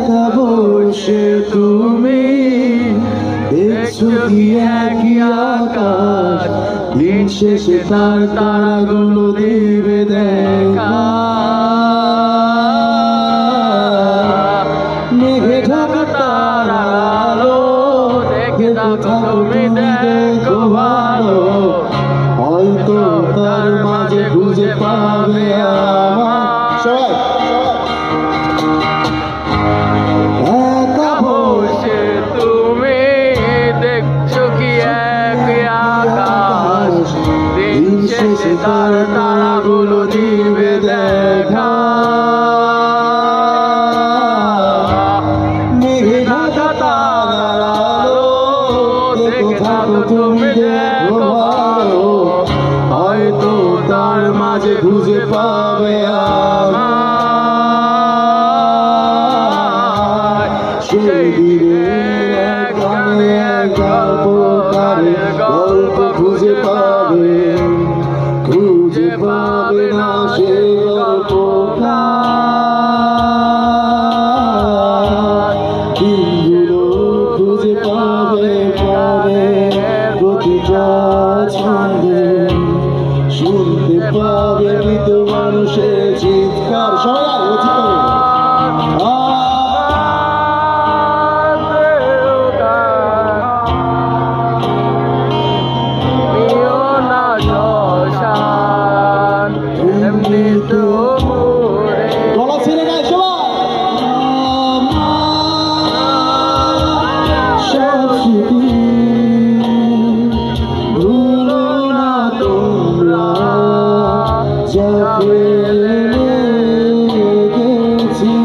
একা বসে তুমি দেখছো কি একই আকাশ, দিন শেষে তার তারাগুলো দিবে দেখা। মেঘে ঢাকা তারার আলো দেখে থাকো তুমি, দেখো ভালো, হয়তো তার মাঝে খুঁজে পাবে আমার। একা বসে তুমি দেখছো কি এক আকাশ, দিন শেষে তার তারাগুলো দিবে দেখা। মেঘে ঢাকা তারার আলো দেখে থাকো তুমি, দেখো ভালো, হয়তো তার মাঝে খুঁজে পাবে আমার। সেই দিনের গানে গল্পকারের গল্প খুঁজে পাবে, খুঁজে পাবে না সেই গল্পকার। দিনগুলো খুঁজে পাবে পরে প্রতিটা ছন্দে, শুনতে পাবে মৃত মানুষের চিৎকার। গলা ছেড়ে গায় সবাই। ভুলো না তোমরা যাবে গেছি।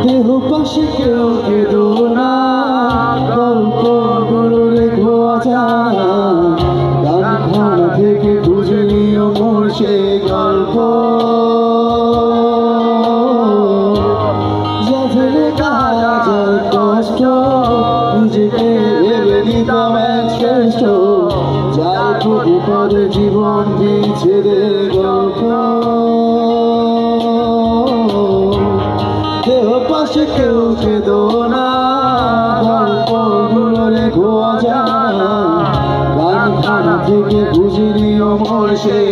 দেহ পাশে কেউ কেঁদো না, গল্পগুলো লেখো অজানা, গানখানা থেকে খুঁজে নিও মোর সেই গল্প। যাতে লেখা যায় কষ্ট, নিজেকে ভেবে নিতাম এক শ্রেষ্ঠ, যার প্রতি পদে জীবন বিচ্ছেদের গল্প। দেহ পাশে কেউ কেঁদো না, গল্পগুলো লেখো অজানা, গানখানা থেকে বুঝে নিও মোর সেই